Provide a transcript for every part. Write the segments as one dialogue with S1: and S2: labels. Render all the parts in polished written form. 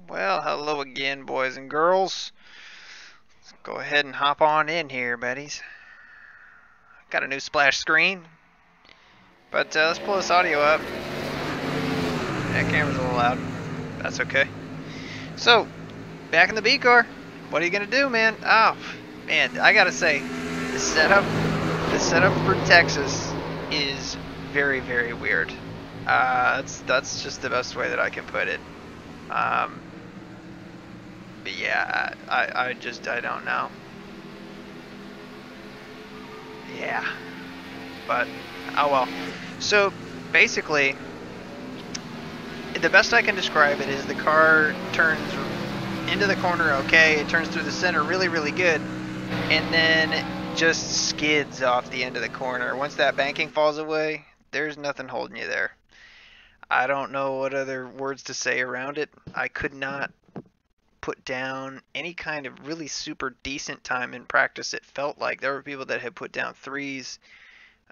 S1: Well, hello again, boys and girls. Let's go ahead and hop on in here, buddies. Got a new splash screen, but let's pull this audio up. That camera's a little loud. That's okay. So, back in the B car. What are you gonna do, man? Oh, man, I gotta say, the setup for Texas is very, very weird. That's just the best way that I can put it. But yeah, I don't know. Yeah, but oh well. So basically, the best I can describe it is the car turns into the corner okay, it turns through the center really, really good, and then just skids off the end of the corner. Once that banking falls away, there's nothing holding you there. I don't know what other words to say around it. I could not put down any kind of really super decent time in practice. It felt like there were people that had put down threes.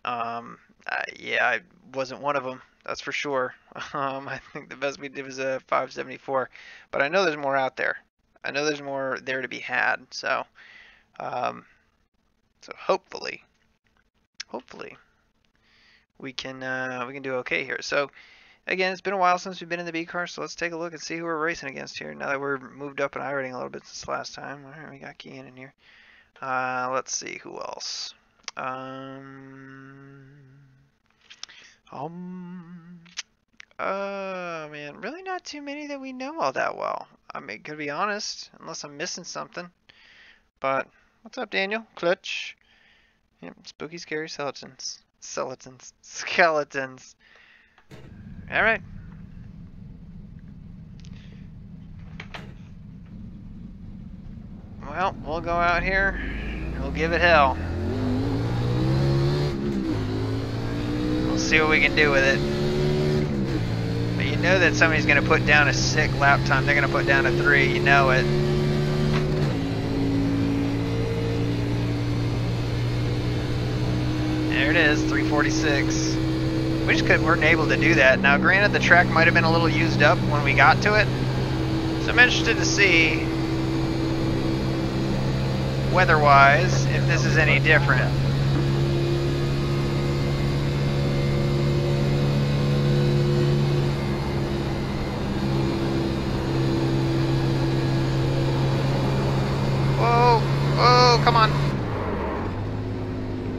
S1: Yeah, I wasn't one of them, that's for sure. I think the best we did was a 574, but I know there's more out there. I know there's more there to be had. So hopefully we can do okay here. So again, it's been a while since we've been in the B car, so let's take a look and see who we're racing against here. Now that we're moved up in iRacing a little bit since last time. All right, we got Kean in here. Let's see who else. Man, really not too many that we know all that well. I mean, to be honest, unless I'm missing something. But what's up, Daniel? Clutch. Yep, spooky, scary skeletons. Skeletons. All right. Well, we'll go out here and we'll give it hell. We'll see what we can do with it. But you know that somebody's going to put down a sick lap time. They're going to put down a 3. You know it. There it is, 346. We just weren't able to do that. Now, granted, the track might have been a little used up when we got to it. So I'm interested to see, weather-wise, if this is any different. Whoa, whoa, come on.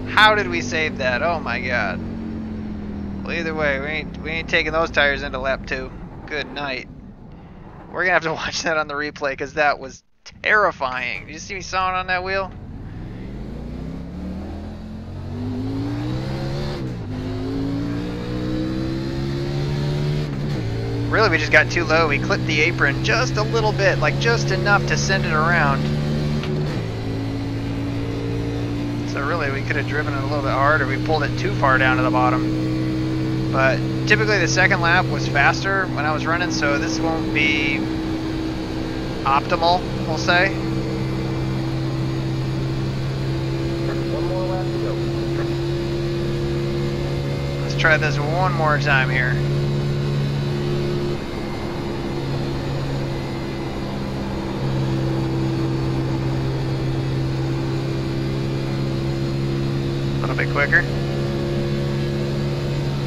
S1: How did we save that? Oh my god. Well, either way, we ain't taking those tires into lap 2. Good night. We're gonna have to watch that on the replay because that was terrifying. Did you see me sawing on that wheel? Really, we just got too low. We clipped the apron just a little bit, like just enough to send it around. So really, we could have driven it a little bit hard, or we pulled it too far down to the bottom. But typically the second lap was faster when I was running, so this won't be optimal, we'll say.
S2: One more lap to go.
S1: Let's try this one more time here. A little bit quicker.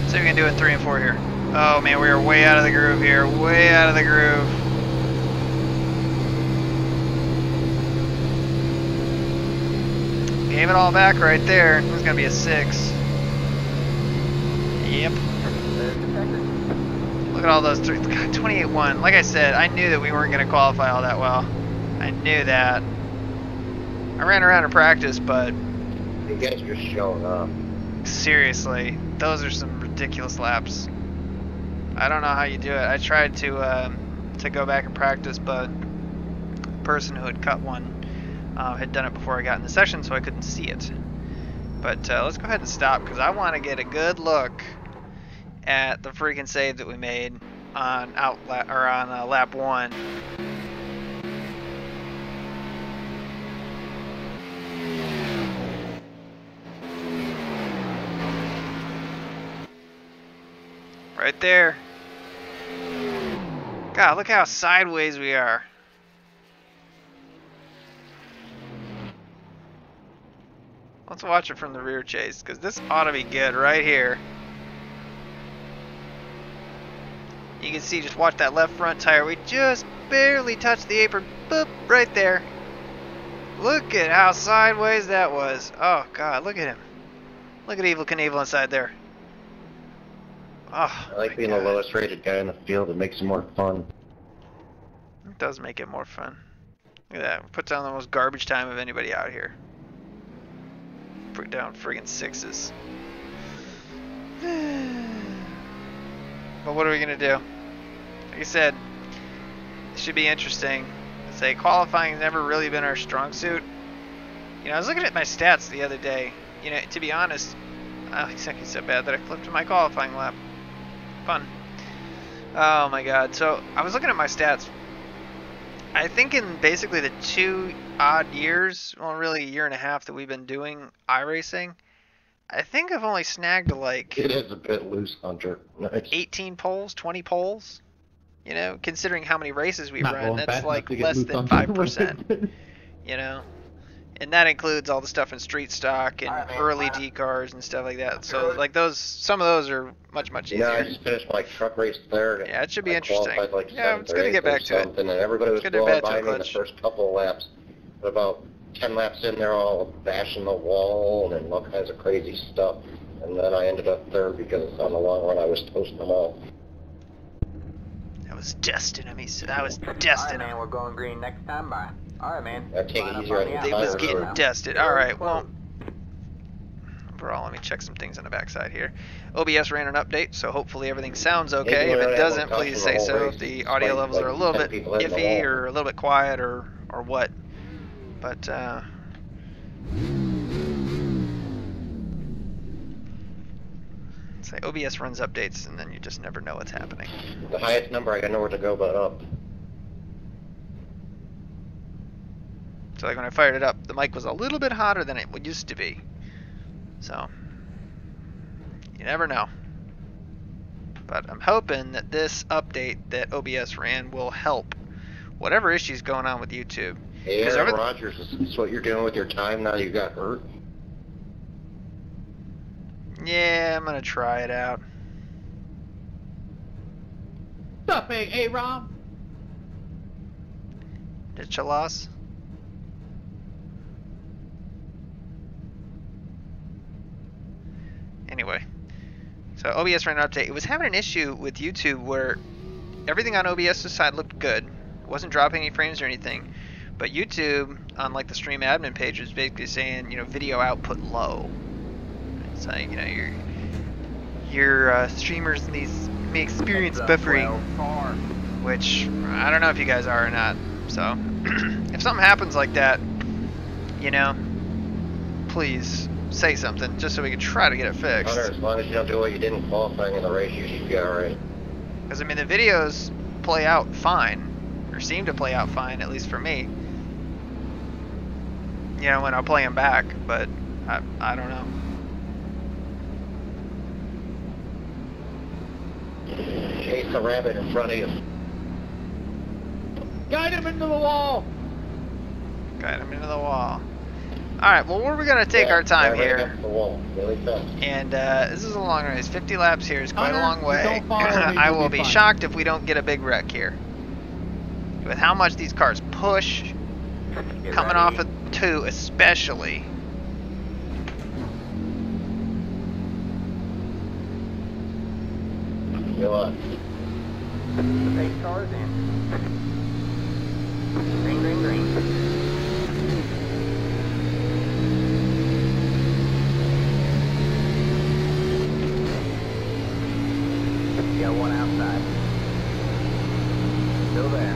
S1: See if we can do it in 3 and 4 here. Oh man, we are way out of the groove here. Way out of the groove. Gave it all back right there. It's gonna be a 6. Yep. Look at all those 3. God, 28-1. Like I said, I knew that we weren't gonna qualify all that well. I knew that. I ran around in practice, but
S2: You guys just showing up.
S1: seriously, those are some ridiculous laps. I don't know how you do it. I tried to go back and practice, but the person who had cut one had done it before I got in the session, so I couldn't see it. But let's go ahead and stop because I want to get a good look at the freaking save that we made on lap 1. Right there. God, look how sideways we are. Let's watch it from the rear chase, because this ought to be good right here. You can see, just watch that left front tire. We just barely touched the apron. Boop, right there. Look at how sideways that was. Oh, God, look at him. Look at Evel Knievel inside there. Oh,
S2: I like being the lowest rated guy in the field. It makes it more fun.
S1: It does make it more fun. Look at that. Puts down the most garbage time of anybody out here. Put down friggin' sixes. But what are we gonna do? Like I said, it should be interesting. Say qualifying has never really been our strong suit. You know, I was looking at my stats the other day. You know, to be honest, I don't think it's so bad that I flipped my qualifying lap. Fun. Oh my god. So I was looking at my stats. I think in basically the 2 odd years, well really a year and a half that we've been doing iRacing, I think I've only snagged like
S2: It is a bit loose, Hunter. Nice.
S1: 18 poles, 20 poles. You know, considering how many races we
S3: Not
S1: run,
S3: going
S1: that's
S3: fast
S1: like
S3: enough to get
S1: less
S3: loose
S1: than
S3: on
S1: 5%. You know? And that includes all the stuff in street stock and early D cars and stuff like that. So like those, some of those are much
S2: Yeah, I
S1: easier.
S2: just finished my truck race there.
S1: Yeah, it should be
S2: I
S1: interesting.
S2: qualified like
S1: Yeah, it's good to get back to it.
S2: And everybody was
S1: Good to
S2: blowing
S1: get back to
S2: by me in the
S1: clutch.
S2: first couple of laps. But about 10 laps in there, all bashing the wall and all kinds of crazy stuff. And then I ended up third because on the long run I was toasting them all.
S1: That was destined. I mean, that was destined.
S4: Alright, man, we're going green next time. Bye. Alright, man.
S2: I take it easier on your
S1: It was
S2: tires.
S1: getting dusted. Alright, well, overall, let me check some things on the backside here. OBS ran an update, so hopefully everything sounds okay. If it doesn't, please say so. If the audio levels are a little bit iffy or a little bit quiet or what. But, say OBS runs updates and then you just never know what's happening.
S2: The highest number, I got nowhere to go but up.
S1: So like when I fired it up, the mic was a little bit hotter than it used to be. So, you never know. But I'm hoping that this update that OBS ran will help whatever issues going on with YouTube.
S2: Hey, Aaron Rodgers, is this what you're doing with your time now you got hurt?
S1: Yeah, I'm gonna try it out.
S3: Stuffing, hey Rom.
S1: Did you loss? Anyway, so OBS ran an update. It was having an issue with YouTube where everything on OBS's side looked good. It wasn't dropping any frames or anything. But YouTube, on like the stream admin page, was basically saying, you know, video output low. It's like, you know, your streamers may experience buffering, which I don't know if you guys are or not. So if something happens like that, you know, please say something just so we can try to get it fixed.
S2: Hunter, as long as you don't do what you did in qualifying in the race, you should be alright.
S1: Because I mean the videos play out fine, or seem to play out fine, at least for me. You know, when I play them back, but I don't know.
S2: Chase the rabbit in front of you.
S3: Guide him into the wall.
S1: Got him into the wall. Alright, well we're going to take our time
S2: right
S1: here.
S2: against the wall, really fast.
S1: And this is a long race. 50 laps here is quite a
S3: Hunter,
S1: long way.
S3: don't follow me,
S1: I
S3: you'll
S1: will
S3: be
S1: be
S3: fine.
S1: shocked if we don't get a big wreck here. With how much these cars push, coming off of 2 especially.
S2: Go on.
S4: The pace car's in. Green, green, green. Got one outside. Still there.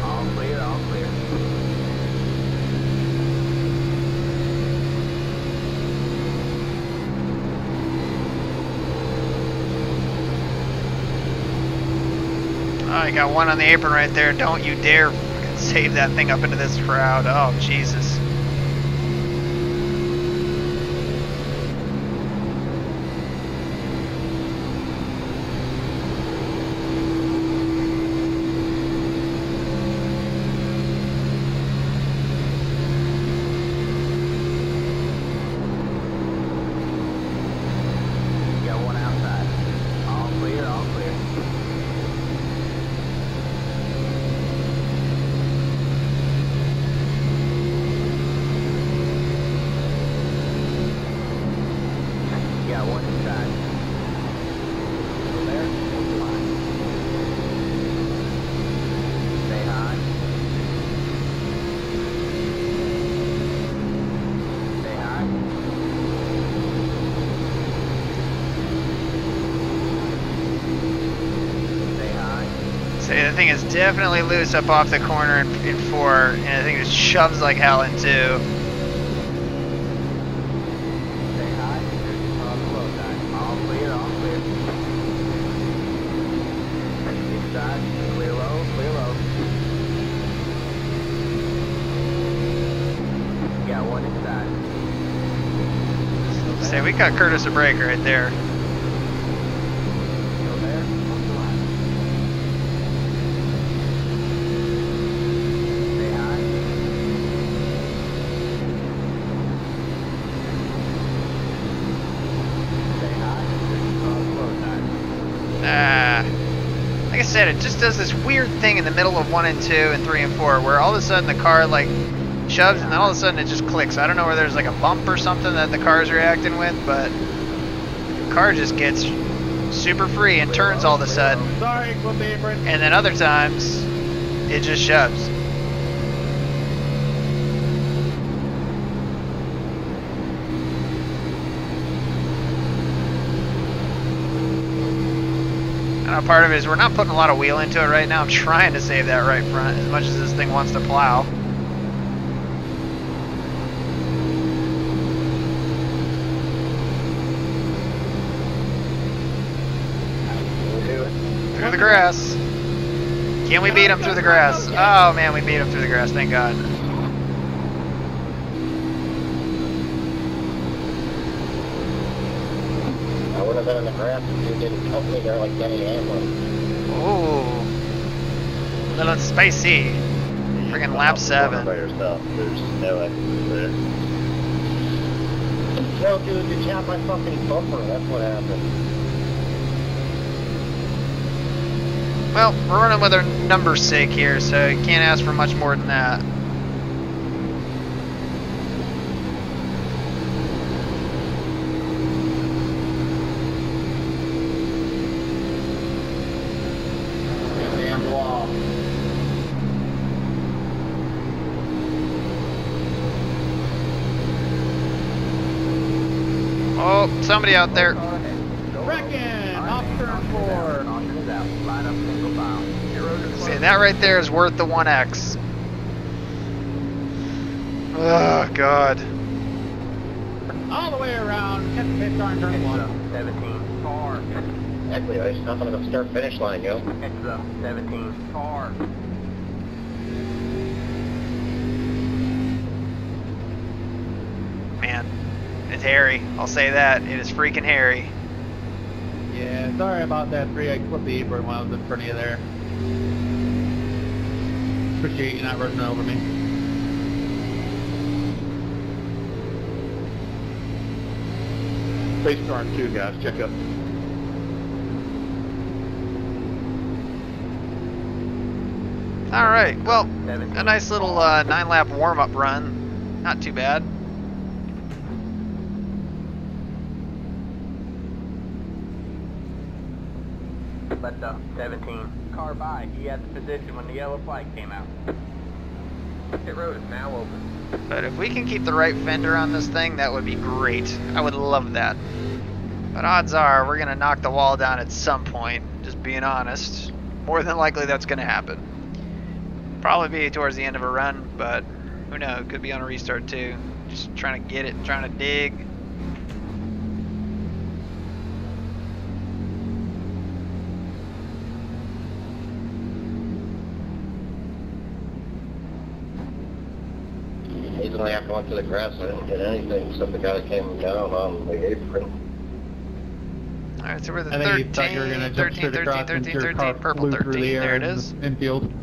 S4: All clear, all clear.
S1: Oh, you got one on the apron right there. Don't you dare fucking save that thing up into this crowd. Oh, Jesus. the thing is definitely loose up off the corner in 4, and the thing just shoves like hell in 2.
S4: Stay high. On the low side. All clear, all clear. Inside. Clear low, clear low. Got one inside.
S1: Say, we got Curtis a break right there.
S4: Still there? What's the line? Stay high. Stay high. On the low side.
S1: Like I said, it just does this weird thing in the middle of 1 and 2 and 3 and 4 where all of a sudden the car like shoves and then all of a sudden it just clicks. I don't know where there's like a bump or something that the car's reacting with, but the car just gets super free and turns all of a sudden.
S3: Sorry, Quilbeaver.
S1: And then other times it just shoves. I know part of it is we're not putting a lot of wheel into it right now. I'm trying to save that right front as much as this thing wants to plow. Through the grass. Can we beat him through the grass? Oh man, we beat him through the grass, thank God.
S2: I would have been in the grass if you didn't help me there like Denny Hamlin.
S1: Ooh. A little spicy. Friggin' lap 7.
S2: By yourself. There's no exit there. No, dude, you chopped my fucking bumper. That's what happened.
S1: Well, we're running with our number's sake here, so you can't ask for much more than that.
S3: Damn wall.
S1: Oh, somebody out there.
S3: Wrecking! Off turn 4.
S4: Caution out. Line up single file. 0 to 12.
S1: See, that right there is worth the 1X. Oh, God.
S3: All the way around. Catch the pit car and turn 1.
S4: 17. Car.
S2: Actually, I stopped on the start finish line, yo.
S4: It's up. 17. Car.
S1: Man, it's hairy. I'll say that. It is freaking hairy.
S3: Yeah, sorry about that 3. I clipped the apron when I was in front of you there. Appreciate you not running over me. Face car 2, guys. Check up.
S1: Alright, well, a nice little 9-lap warm-up run. Not too bad.
S4: Let the 17 car by. He had the position when the yellow flag came out. Pit road is now open.
S1: But if we can keep the right fender on this thing, that would be great. I would love that. But odds are we're going to knock the wall down at some point, just being honest. More than likely that's going to happen. Probably be towards the end of a run, but who knows, could be on a restart too. Just trying to get it, trying to dig.
S2: Easily after I went to the grass, I didn't get anything except the guy came down on the apron.
S1: Alright, so we're the
S3: I think you thought you were
S1: 13,
S3: going to jump
S1: 13,
S3: straight
S1: 13,
S3: across
S1: 13,
S3: into your
S1: 13,
S3: car
S1: purple
S3: flew through
S1: 13,
S3: the air
S1: there it
S3: in
S1: is.
S3: the infield.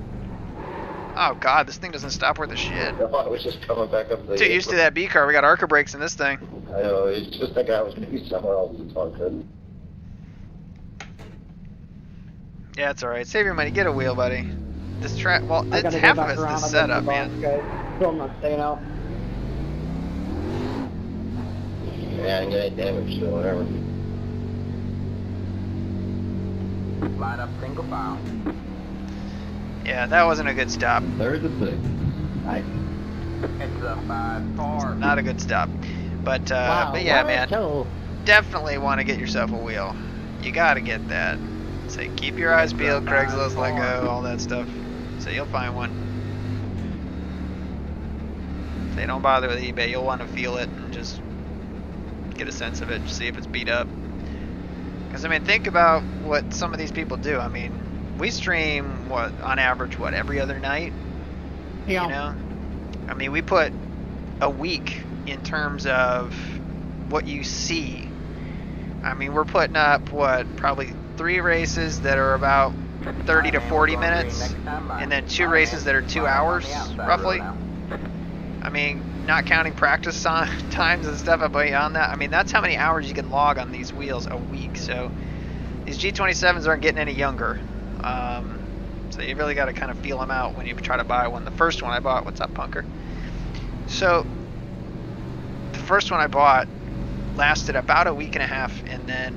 S1: Oh god, this thing doesn't stop worth a shit.
S2: No, I was just coming back up the
S1: Too used to that B car, we got ARCA brakes in this thing.
S2: I know, it's just that guy was going to be somewhere else. It's all good.
S1: Yeah, it's alright. Save your money, get a wheel, buddy. This track, well,
S5: I
S1: it's
S5: gotta
S1: half
S5: go
S1: of
S5: back
S1: it's
S5: around.
S1: the
S5: I'm
S1: setup,
S5: the boss,
S1: man.
S5: guys. So I'm not staying out.
S2: Yeah, I didn't get any damage, so whatever.
S4: Line up single file.
S1: Yeah, that wasn't a good stop.
S3: There's the thing.
S5: Nice.
S4: It's a 5 car.
S1: Not a good stop. But
S5: Wow,
S1: yeah,
S5: what a
S1: man,
S5: show.
S1: definitely want to get yourself a wheel. You gotta get that. Say, keep your eyes peeled, Craigslist, Lego, all that stuff. So you'll find one. Say, don't bother with eBay. You'll want to feel it and just get a sense of it, just see if it's beat up. Because, I mean, think about what some of these people do. I mean, we stream, what, on average, what, every other night?
S3: Yeah.
S1: You know? I mean, we put a week in terms of what you see. I mean, we're putting up, what, probably 3 races that are about 30 to 40 minutes, and then 2 races that are 2 hours, roughly. I mean, not counting practice times and stuff beyond that. I mean, that's how many hours you can log on these wheels a week. So these G27s aren't getting any younger. So you really got to kind of feel them out when you try to buy one. The first one I bought, what's up, Punker? So the first one I bought lasted about a week and a half, and then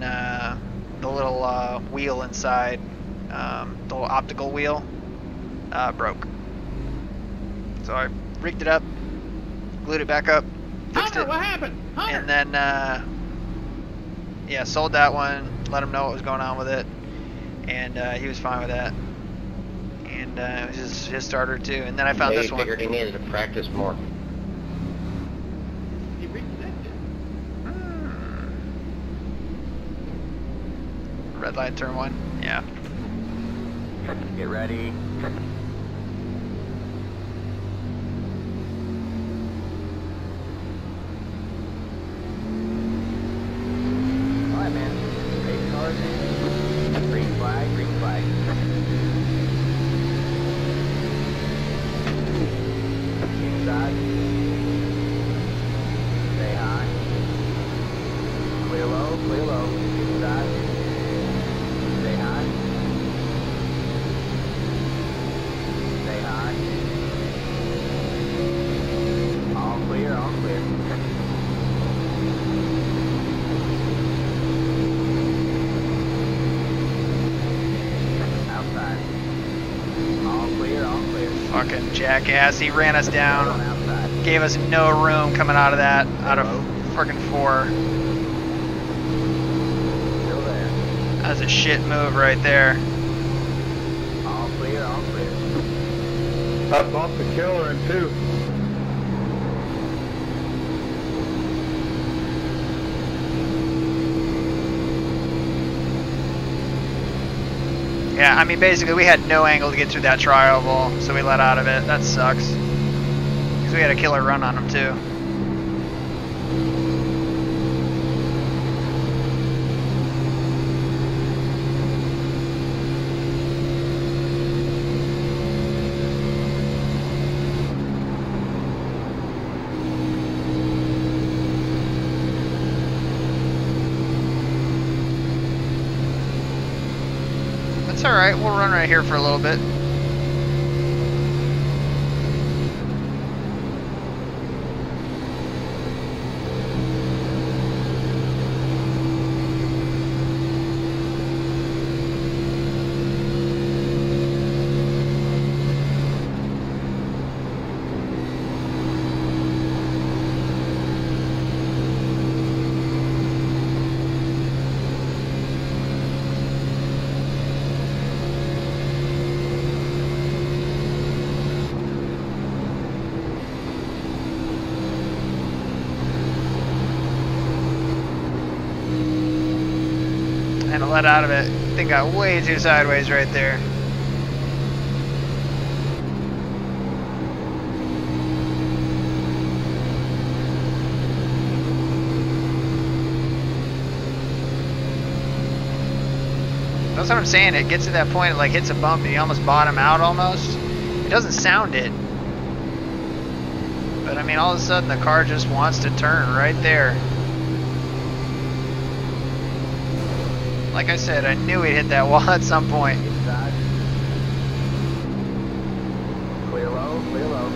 S1: the little wheel inside, the little optical wheel, broke. So I rigged it up, glued it back up, fixed
S3: Hunter,
S1: it,
S3: what happened? Hunter.
S1: and then yeah, sold that one, let him know what was going on with it, and he was fine with that. And it was his starter too. And then I found this one.
S2: He figured he needed to practice more.
S3: He reconnected.
S1: Red light, turn 1. Yeah.
S4: Get ready. Alright, man. Pace cars in. Green flag, green flag. Inside. Stay high. Clear low, clear low. Inside. Stay high. Stay high. All clear, all clear. Outside. All clear, all clear.
S1: Fucking jackass. He ran us
S4: Going
S1: down.
S4: outside.
S1: Gave us no room coming out of that. Out of freaking 4.
S4: Still there.
S1: That was a shit move right there.
S4: All clear, all clear.
S3: I bumped the killer in 2.
S1: Yeah, I mean, basically, we had no angle to get through that tri-oval, so we let out of it. That sucks. Because we had a killer run on him, too. That's alright, we'll run right here for a little bit. And let out of it. Thing got way too sideways right there. That's what I'm saying. It gets to that point, it like hits a bump and you almost bottom out almost. It doesn't sound it. But I mean, all of a sudden the car just wants to turn right there. Like I said, I knew we'd hit that wall at some point.
S4: Inside. Clear low, clear low.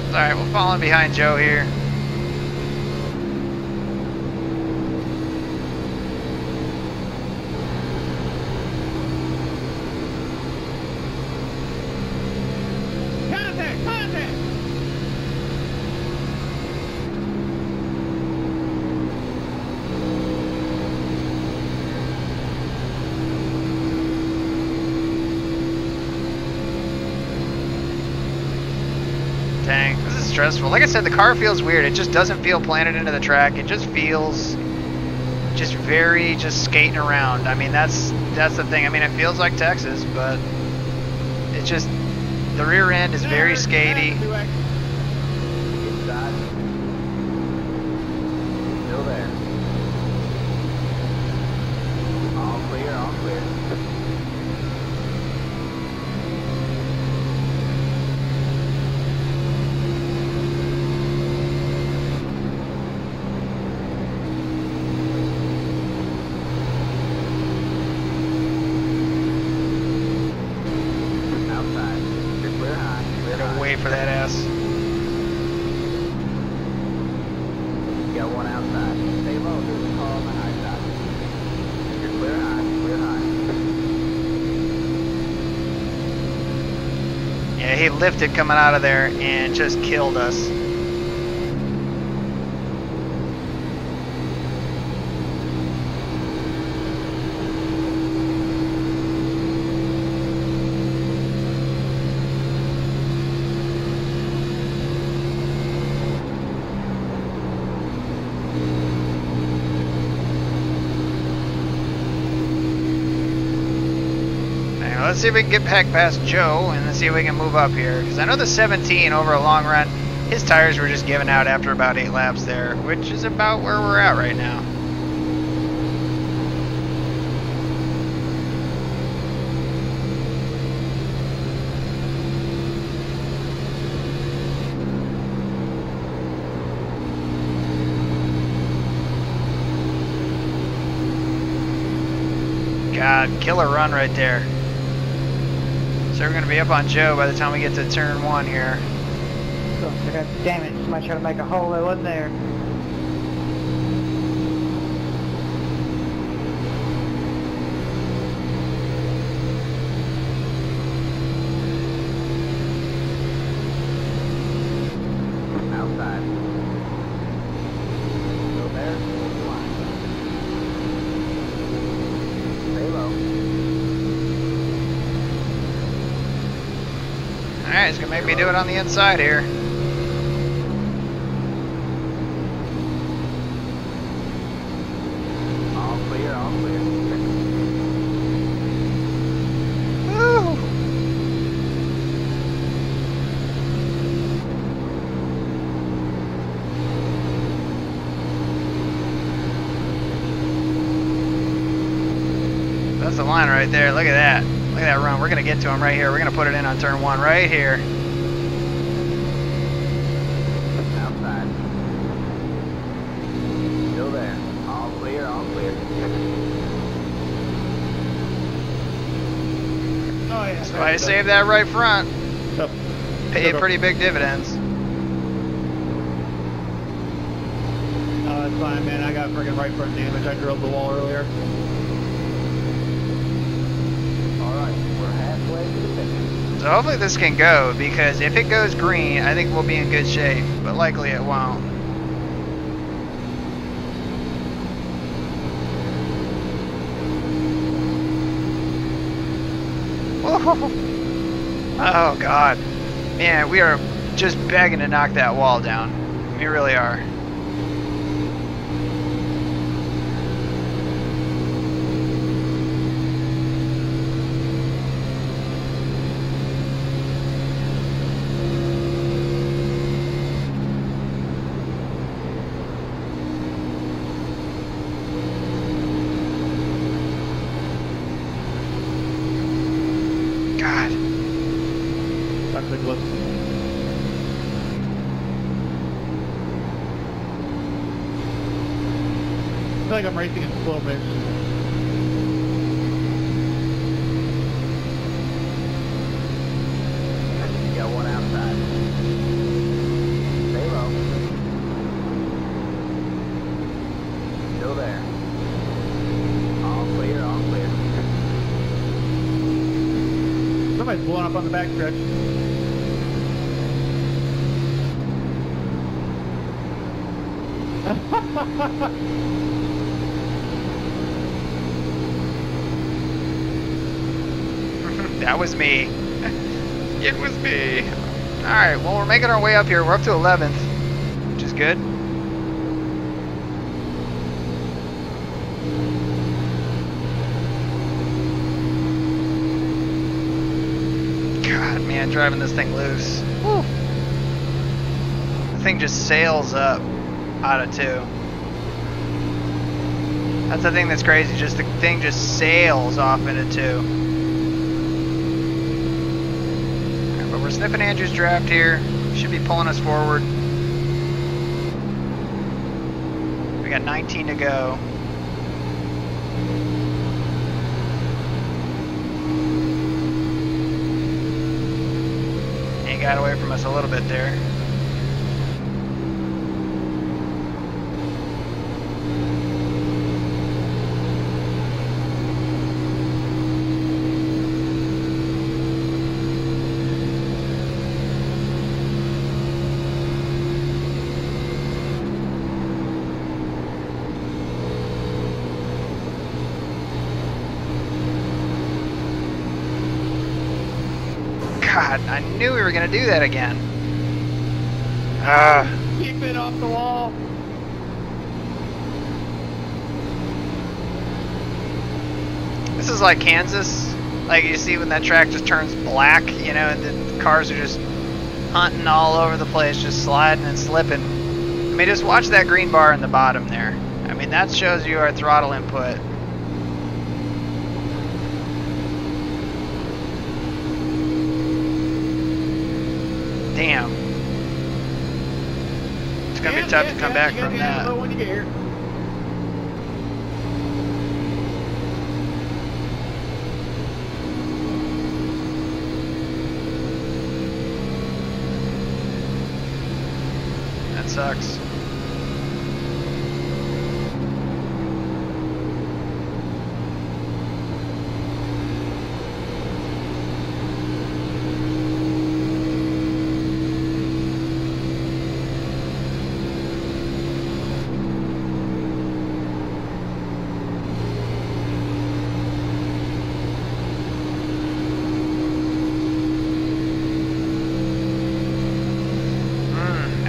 S1: Alright, we're falling behind Joe here.
S3: Contact! Contact!
S1: stressful. Like I said, the car feels weird. It just doesn't feel planted into the track. It just feels just very just skating around. I mean, that's the thing. I mean, it feels like Texas, but it's just the rear end is very skatey.
S4: Inside. Still there. All clear, all clear. Outside. You're clear high. Clear
S1: Gotta
S4: high.
S1: wait for that ass.
S4: You got one outside. Stay low. There's a car on the high side. You're clear high. Clear high.
S1: Yeah, he lifted coming out of there and just killed us. Now, let's see if we can get back past Joe and let's see if we can move up here. Because I know the 17 over a long run, his tires were just giving out after about 8 laps there, which is about where we're at right now. God, killer run right there. So we're going to be up on Joe by the time we get to turn 1 here.
S5: Oh, God damn it, somebody tried to make a hole that wasn't there.
S4: Outside. Still there. Line. Stay low.
S1: Alright, he's going to make me do it on the inside here.
S4: All clear, all clear.
S1: Woo! That's the line right there. Look at that. Look at that run. We're going to get to him right here. We're going to put it in on turn 1 right here.
S4: Outside. Still there. All clear, all clear.
S3: Oh, yeah.
S1: So I saved that right front.
S3: Yep.
S1: Paid pretty big dividends.
S3: Oh, that's fine, man. I got freaking right front damage. I drilled the wall earlier.
S4: Alright, we're halfway to the finish.
S1: So hopefully this can go, because if it goes green, I think we'll be in good shape. But likely it won't. Oh God, man, we are just begging to knock that wall down. We really are. God.
S3: That's a glitch. I feel like I'm racing in slow motion.
S4: You got one outside. Stay low. Still there. All clear, all clear.
S3: Somebody's blowing up on the back stretch.
S1: That was me. It was me. Alright, well, we're making our way up here. We're up to 11th, which is good. God, man, driving this thing loose. Woo. The thing just sails up out of 2. That's the thing that's crazy. Just the thing just sails off into 2. But we're sniffing Andrew's draft here. Should be pulling us forward. We got 19 to go. He got away from us a little bit there. God, I knew we were going to do that again.
S3: Keep it off the wall.
S1: This is like Kansas. Like you see when that track just turns black, you know, and the cars are just hunting all over the place, just sliding and slipping. I mean, just watch that green bar in the bottom there. I mean, that shows you our throttle input. Damn. It's gonna be tough to come back from that.
S3: When you get here.
S1: That sucks.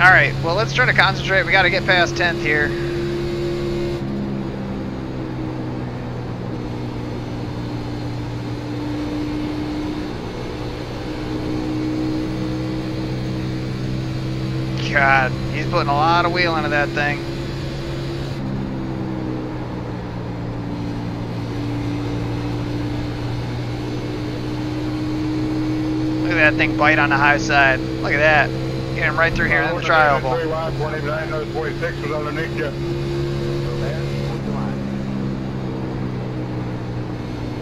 S1: Alright, well, let's try to concentrate. We got to get past 10th here. God, he's putting a lot of wheel into that thing. Look at that thing bite on the high side. Look at that. Get him right through here in the triangle.
S6: 29, those 46 was underneath you.
S4: Still there? What's the line?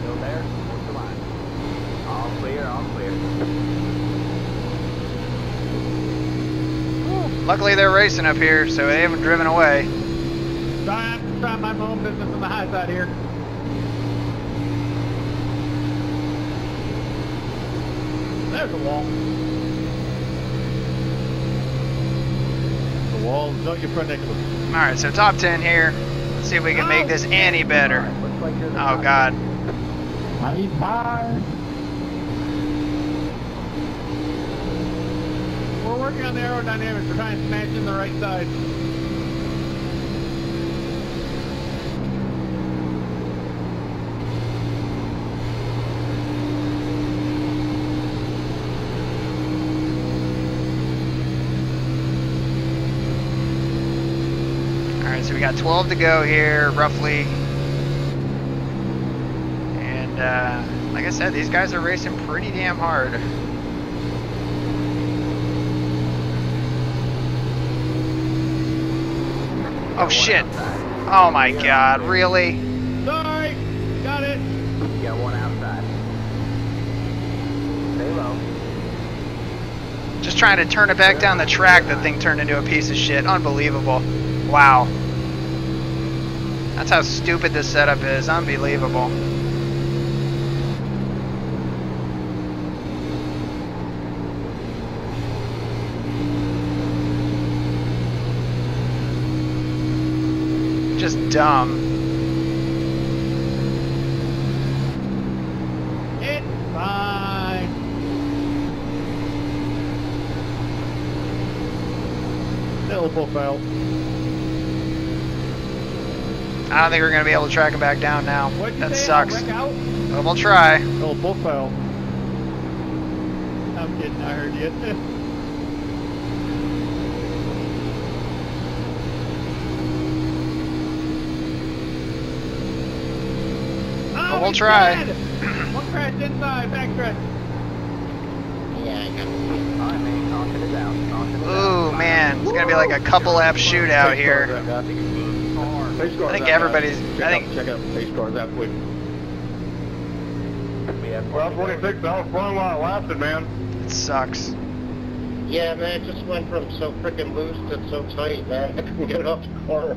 S4: Still there? What's the line? All clear, all clear.
S1: Luckily they're racing up here, so they haven't driven away.
S3: Trying my own business on the high side here. There's the wall. The wall, don't you predictable.
S1: Alright, so top 10 here. Let's see if we can make this any better.
S4: Looks like you're the
S1: Oh God.
S3: He's high. We're working on the aerodynamics. We're trying to smash in the right side.
S1: Alright, so we got 12 to go here, roughly. And like I said, these guys are racing pretty damn hard. Oh shit! Oh my God, really?
S3: Sorry, got it.
S4: You got one outside. Stay low.
S1: Just trying to turn it back down the track, the thing turned into a piece of shit. Unbelievable. Wow. That's how stupid this setup is. Unbelievable. Just dumb.
S3: It's fine. Yellow full fail.
S1: I don't think we're going to be able to track him back down now.
S3: What'd you
S1: That
S3: say?
S1: sucks.
S3: Wreck out?
S1: But we'll try.
S3: Yellow full fail. I'm kidding, I heard you.
S1: But we'll try.
S3: One crash inside, back crash.
S2: Yeah, I got it.
S4: Alright, man, caution is out. Caution is out.
S1: Ooh, man. It's going to be like a couple lap shootout here. I think everybody's...
S3: Check out pace cars that quick.
S4: We have
S6: Well, 26, that was fun while it lasted, man.
S1: It sucks.
S2: Yeah, man, it just went from so freaking loose to so tight, man. I couldn't get it off the corner.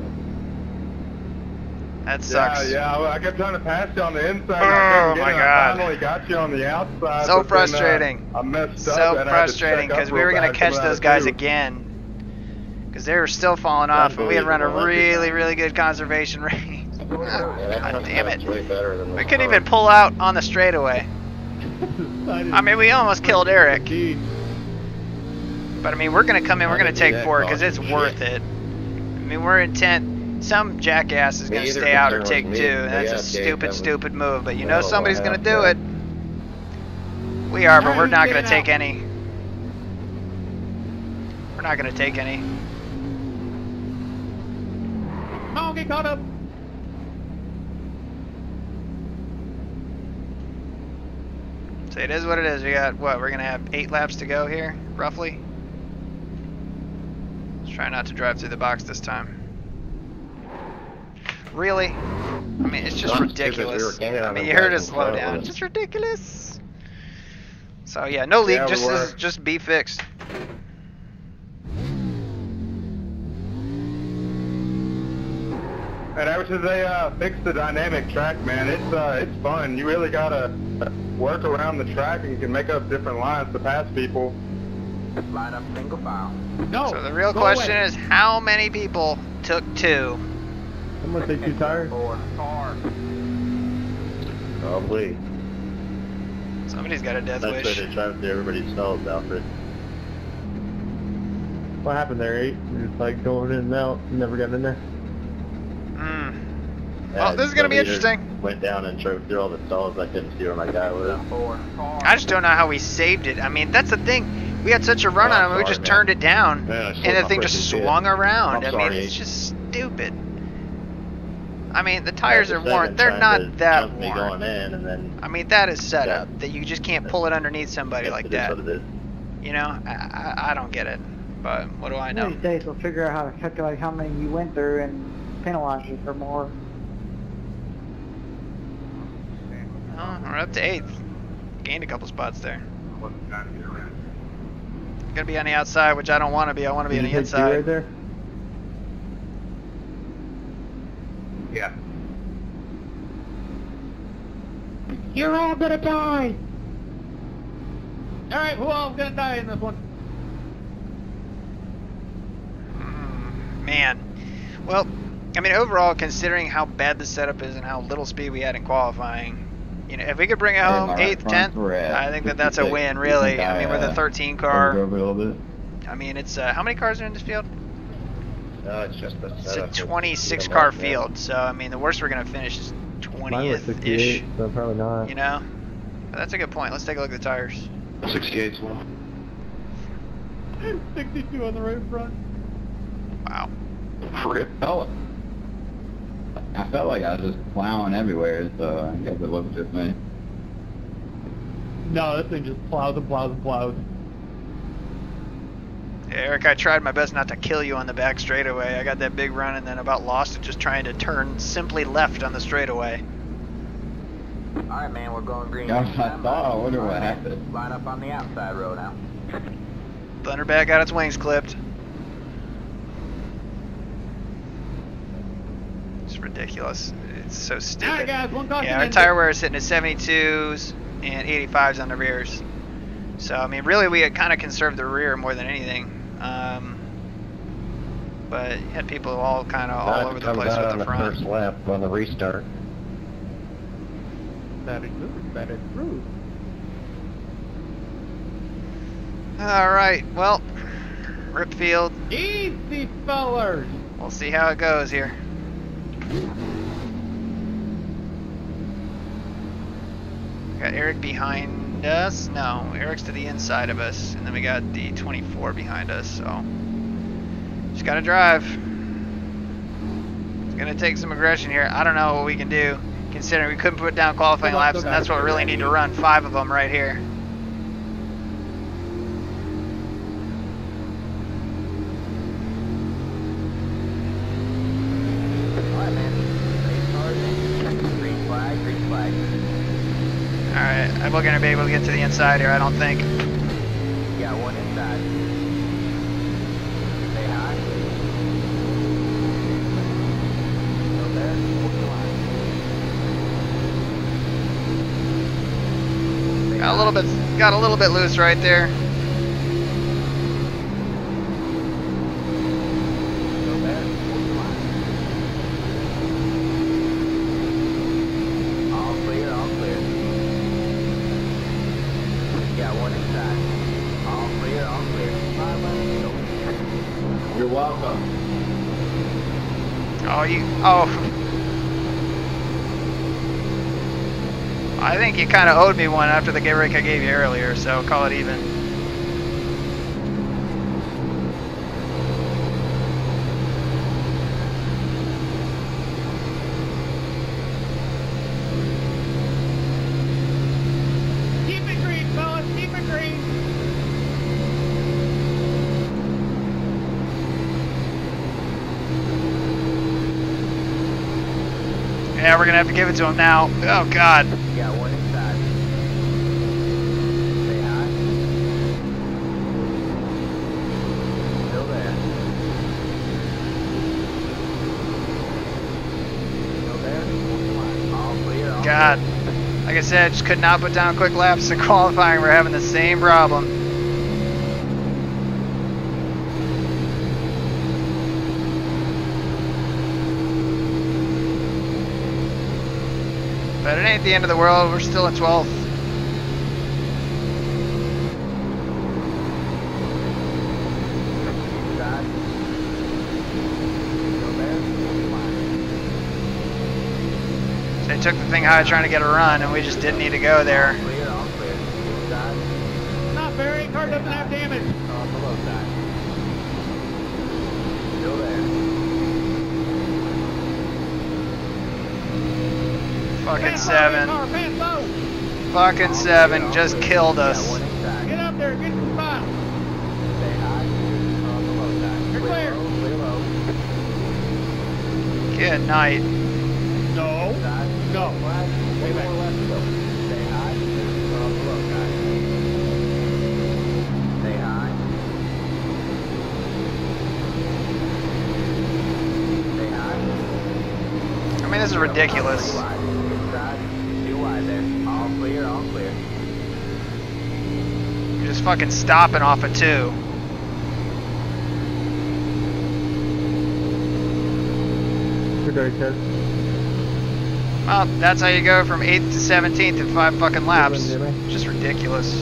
S1: That sucks.
S6: Yeah, I kept trying to pass you on the inside.
S1: Oh, my God.
S6: I finally got you on the outside.
S1: So
S6: but then,
S1: frustrating.
S6: I messed up.
S1: So
S6: and I had to
S1: frustrating
S6: check
S1: because
S6: up
S1: we were
S6: real
S1: going to
S6: bad
S1: catch
S6: coming out
S1: those
S6: of
S1: guys
S6: two.
S1: again. Because they were still falling off, and we had run a really, really good conservation rate.
S2: Yeah, that
S1: God damn
S2: truck's
S1: it.
S2: way better than
S1: We
S2: the
S1: couldn't
S2: car.
S1: even pull out on the straightaway. I mean, we almost killed Eric. But I mean, we're going to come in, we're going to take 4 because it's worth it. I mean, we're intent. Some jackass is going to
S2: Either
S1: stay out or
S2: concern
S1: take
S2: with
S1: 2,
S2: me.
S1: and that's
S2: Yeah,
S1: a
S2: Dave,
S1: stupid,
S2: that was-
S1: stupid move. But you
S2: I
S1: know
S2: don't know
S1: somebody's
S2: what
S1: going to do it.
S2: happened.
S1: We are, but we're
S3: Alright,
S1: not
S3: who's
S1: going to
S3: getting
S1: take
S3: out?
S1: any. We're not going to take any.
S3: Oh, get caught up.
S1: So it is what it is. We got, what, we're going to have 8 laps to go here, roughly? Let's try not to drive through the box this time. Really? I mean, it's just
S2: Not stupid,
S1: ridiculous.
S2: we were hanging
S1: I
S2: on
S1: mean,
S2: the
S1: you heard
S2: back
S1: us
S2: and
S1: slow
S2: front
S1: down.
S2: with
S1: It's
S2: it.
S1: just ridiculous. So yeah, no league,
S6: Yeah, we were.
S1: just be fixed.
S6: And ever since they fixed the dynamic track, man, it's fun. You really gotta work around the track and you can make up different lines to pass people.
S4: Line up single file.
S3: No.
S1: So the real
S3: go
S1: question
S3: away.
S1: is, how many people took 2?
S3: I'm gonna take 2 tires.
S4: 4. Car.
S2: Probably.
S1: Somebody's got a death wish.
S2: trying to see everybody stalls, Alfred.
S3: What happened there, 8? You're just like going in and out. You never got in there.
S1: Well, this is going to be interesting.
S2: Went down and drove through all the stalls. I couldn't see where my guy was.
S4: 4. Car.
S1: I just don't know how we saved it. I mean, that's the thing. We had such a run
S2: Oh,
S1: on it, we
S2: sorry,
S1: just
S2: man.
S1: turned it down,
S2: Man, I slowed
S1: and the
S2: my
S1: thing just
S2: freaking
S1: swung
S2: shit.
S1: around.
S2: I'm
S1: I mean,
S2: sorry.
S1: it's just stupid. I mean, the tires
S2: Yeah,
S1: are
S2: the
S1: worn.
S2: seven
S1: They're
S2: trying
S1: not
S2: to
S1: that
S2: jump me
S1: worn.
S2: going in, and then
S1: I mean, that is set
S2: Yeah.
S1: up that you just can't pull it underneath somebody like
S2: it is
S1: that.
S2: what it is.
S1: You know, I don't get it. But what do I
S5: One
S1: know?
S5: of these days we'll figure out how to calculate how many you went through and penalize you for more.
S1: Oh, we're up to 8th. Gained a couple spots there. Gonna be on the outside, which I don't want to be. I want to be on the
S3: Right
S1: inside.
S3: there.
S6: Yeah.
S5: You're all gonna die!
S3: Alright, who all's gonna die in this one?
S1: Man. Well, I mean, overall, considering how bad the setup is and how little speed we had in qualifying, you know, if we could bring it home 8th, 10th, I think that's a win, really. I mean, with a 13 car. I mean, it's, how many cars are in this field?
S2: No, it's just the
S1: It's a
S2: setup.
S1: 26 car field, so, I mean, the worst we're going to finish is
S3: Mine was
S1: 20th-ish,
S3: 68, so probably not.
S1: you know? But that's a good point. Let's take a look at the tires.
S2: 68's one.
S3: 62 on the right front.
S1: Wow.
S2: Rip.
S7: I felt like I was just plowing everywhere, so I guess it wasn't just me.
S3: No, this thing just plows and plows and plows.
S1: Yeah, Eric, I tried my best not to kill you on the back straightaway. I got that big run and then about lost it just trying to turn simply left on the straightaway.
S4: Alright, man, we're going green.
S7: I thought, I wonder what happened.
S4: Line up on the outside row now.
S1: Thunderbat got its wings clipped. It's ridiculous. It's so stupid.
S3: Alright guys, one caution.
S1: Yeah, our
S3: in.
S1: tire wear is sitting at 72s and 85s on the rears. So, I mean, really, we had kind of conserved the rear more than anything. But you had people all kind of all over the place with the front.
S2: First lap on the restart.
S3: That is true.
S1: All right, well, Ripfield.
S3: Easy, fellers.
S1: We'll see how it goes here. Got Eric behind us. No, Eric's to the inside of us. And then we got the 24 behind us, so just gotta drive. It's gonna take some aggression here. I don't know what we can do, considering we couldn't put down qualifying laps, and that's what we really need to run. 5 of them right here. Alright, we're going to be able to get to the inside here, I don't think.
S4: Yeah, one inside. Say hi. Go there. Hold the line.
S1: Got a little bit loose right there.
S4: Go there. Hold the line. All clear, all clear. Yeah, one inside. All clear, all clear. 5 left to go.
S7: You're welcome.
S1: Oh. I think you kind of owed me one after the break I gave you earlier, so call it even.
S3: Keep it green, fellas. Keep it green.
S1: Yeah, we're going to have to give it to him now. Oh, God.
S4: Yeah, one inside. Say hi. Still there. Still there. Hold the line. All clear, all
S1: God. Like I said, just could not put down quick laps in qualifying. We're having the same problem. But it ain't the end of the world. We're still in 12th.
S4: inside. Still there. Hold the line.
S1: They took the thing high trying to get a run, and we just didn't need to go there.
S4: Clear, all clear. Inside.
S3: Not very. Car doesn't have damage.
S4: On the low side. Still there.
S1: Fucking 7.
S3: Car, pass low.
S1: Fucking 7 just killed
S4: Yeah,
S1: us.
S4: one inside.
S3: Get up there. Get the spot.
S4: Say hi. On the low side.
S3: You're clear.
S4: Low, clear low.
S1: Good night.
S3: No.
S4: Inside.
S3: No.
S4: Flag. Way more left to go. Say hi. On the low side. Say hi. Say hi.
S1: I mean, this is ridiculous.
S4: Too wide. Inside. Too wide there. All clear, all clear.
S1: You're just fucking stopping off of 2.
S3: Good day, kid.
S1: Well, that's how you go from 8th to 17th in 5 fucking laps. Just ridiculous.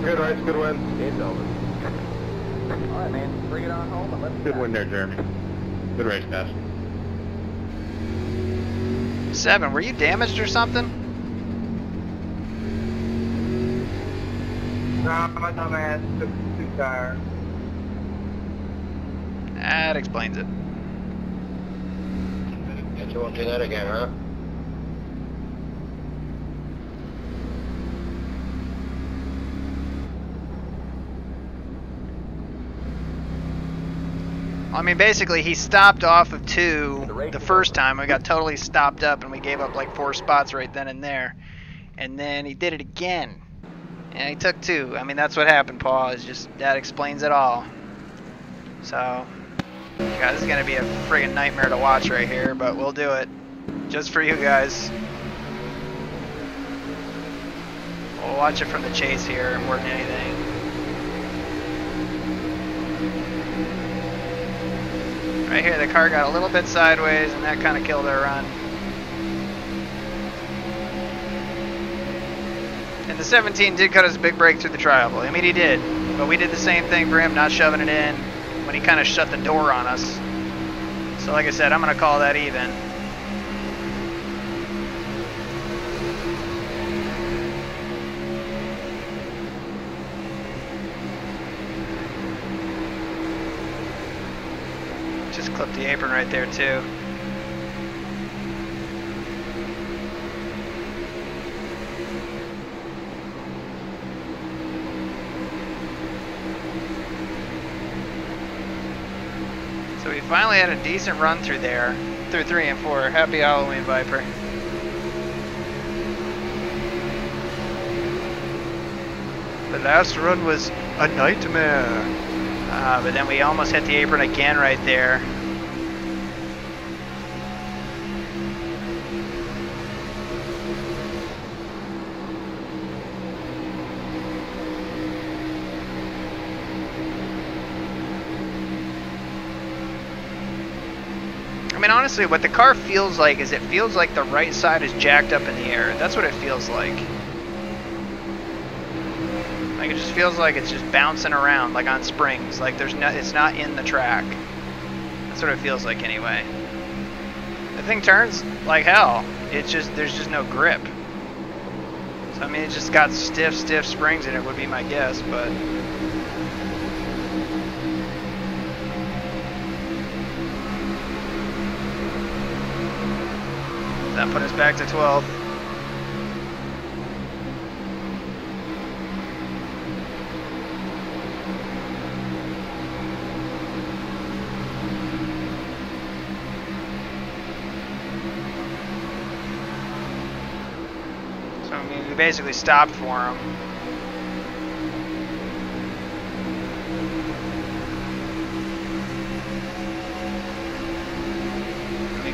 S6: Good race, good win.
S4: It's over. All right, man. Bring it on home and let's
S6: Good win there, Jeremy. Good race, guys.
S1: 7, were you damaged or something?
S5: No, my dumb ass took 2 tires.
S1: That explains it.
S2: Guess you won't do that again, huh?
S1: I mean, basically, he stopped off of 2 the first time. We got totally stopped up, and we gave up like 4 spots right then and there. And then he did it again. And he took 2. I mean, that's what happened, Paul. Is just that explains it all. So, God, this is gonna be a friggin' nightmare to watch right here, but we'll do it just for you guys. We'll watch it from the chase here more than anything. Right here, the car got a little bit sideways, and that kind of killed our run. And the 17 did cut us a big break through the triangle. I mean, he did. But we did the same thing for him, not shoving it in when he kind of shut the door on us. So like I said, I'm going to call that even. Just clipped the apron right there too. So we finally had a decent run through there, through 3 and 4. Happy Halloween, Viper. The last run was a nightmare. But then we almost hit the apron again right there. I mean, honestly, what the car feels like is it feels like the right side is jacked up in the air. That's what it feels like. Like, it just feels like it's just bouncing around, like on springs. Like, it's not in the track. That's what it feels like anyway. The thing turns like hell. It's just, there's just no grip. So, I mean, it just got stiff springs in it would be my guess, but... That put us back to 12th. So I mean, we basically stopped for him.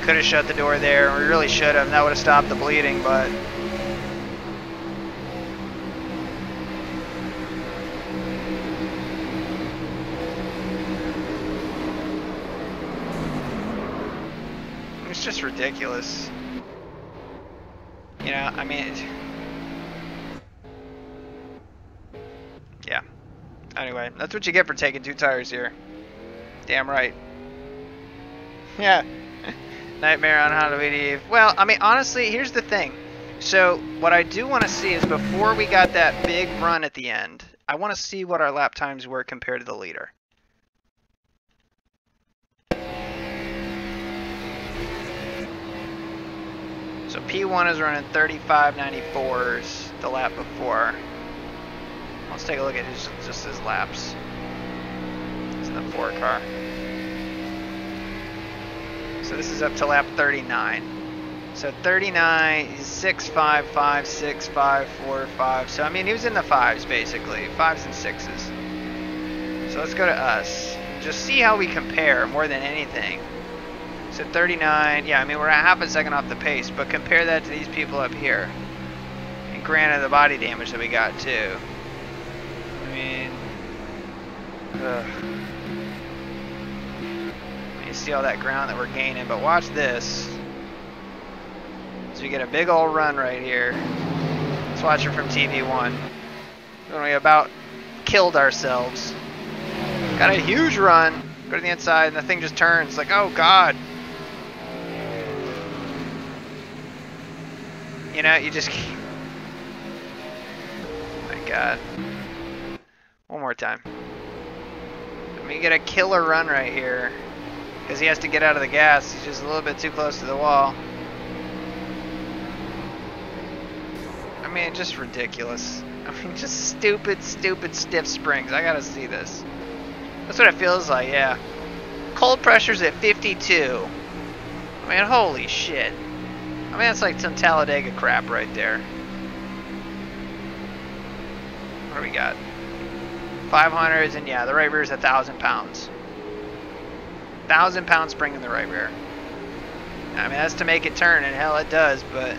S1: Could have shut the door there. We really should have. That would have stopped the bleeding, but it's just ridiculous. You know, I mean, yeah. Anyway, that's what you get for taking 2 tires here. Damn right. Yeah. Nightmare on Halloween Eve. Well, I mean, honestly, here's the thing. So, what I do want to see is before we got that big run at the end, I want to see what our lap times were compared to the leader. So, P1 is running 35.94s the lap before. Let's take a look at just his laps. It's in the 4 car. So this is up to lap 39. So 39 is 6.55, 6.5, 4.5. So I mean, he was in the 5s basically, 5s and 6s. So let's go to us. Just see how we compare more than anything. So 39, yeah, I mean, we're at half a second off the pace, but compare that to these people up here. And granted, the body damage that we got too. I mean, ugh. See all that ground that we're gaining, but watch this. So we get a big old run right here. Let's watch it from TV1. When we about killed ourselves. Got a huge run. Go to the inside and the thing just turns. Like, oh god. You know, you just... Oh my god. One more time. We get a killer run right here. Because he has to get out of the gas. He's just a little bit too close to the wall. I mean, just ridiculous. I mean, just stupid, stiff springs. I gotta see this. That's what it feels like, yeah. Cold pressure's at 52. I mean, holy shit. I mean, that's like some Talladega crap right there. What do we got? 500s, and yeah, the right rear is 1,000 pounds. 1,000 pound spring in the right rear. I mean, that's to make it turn, and hell it does, but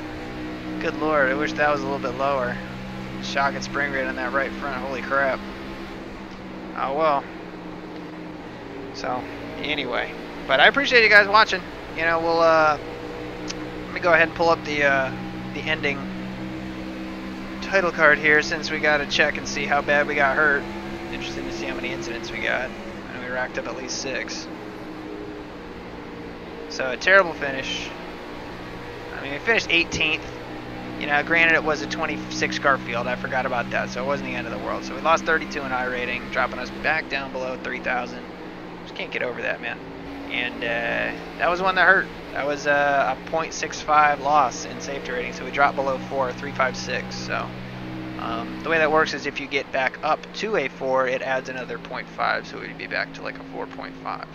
S1: good lord, I wish that was a little bit lower. Shock and spring rate on that right front, holy crap. Oh well. So, anyway. But I appreciate you guys watching. You know, we'll, let me go ahead and pull up the ending title card here since we got to check and see how bad we got hurt. Interesting to see how many incidents we got. And we racked up at least 6. So a terrible finish. I mean, we finished 18th. You know, granted it was a 26 car field. I forgot about that, so it wasn't the end of the world. So we lost 32 in iRating, dropping us back down below 3,000. Just can't get over that, man. And that was one that hurt. That was a 0.65 loss in safety rating, so we dropped below 4, 356. So the way that works is if you get back up to a 4, it adds another 0.5, so we'd be back to like a 4.5.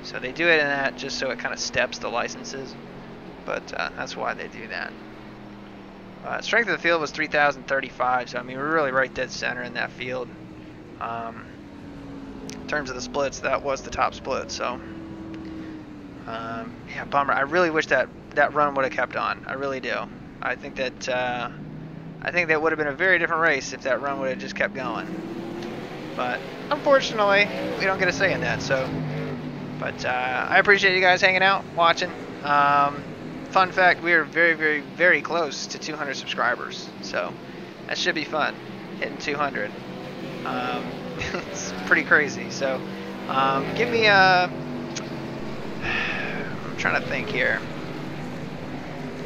S1: So they do it in that just so it kind of steps the licenses, but that's why they do that. Strength of the field was 3,035, so I mean we're really right dead center in that field. In terms of the splits, that was the top split. So yeah, bummer. I really wish that run would have kept on. I really do. I think that would have been a very different race if that run would have just kept going. But unfortunately, we don't get a say in that. So, but I appreciate you guys hanging out, watching. Fun fact, we are very, very, very close to 200 subscribers, so that should be fun, hitting 200. It's pretty crazy, so give me a... I'm trying to think here.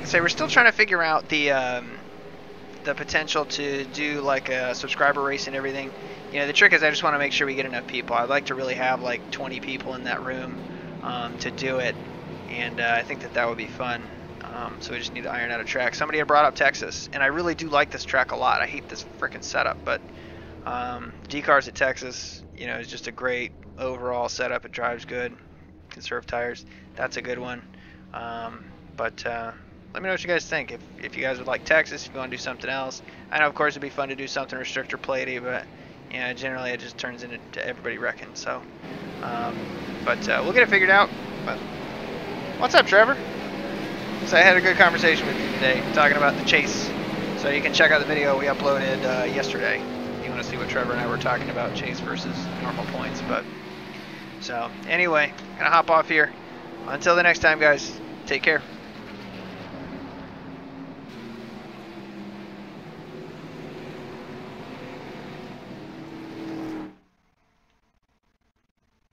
S1: So we're still trying to figure out the potential to do like a subscriber race and everything. You know, the trick is I just want to make sure we get enough people. I'd like to really have like 20 people in that room to do it, and I think that would be fun. So we just need to iron out a track. Somebody had brought up Texas, and I really do like this track a lot. I hate this freaking setup, but D-Cars at Texas, you know, is just a great overall setup. It drives good, conserve tires. That's a good one. But let me know what you guys think. If you guys would like Texas, if you want to do something else. I know, of course, it'd be fun to do something restrictor platey, but you know, generally it just turns into everybody wrecking. So, but we'll get it figured out. But what's up, Trevor? So I had a good conversation with you today talking about the chase. So you can check out the video we uploaded yesterday if you want to see what Trevor and I were talking about, chase versus normal points. But so anyway, gonna hop off here. Until the next time, guys, take care.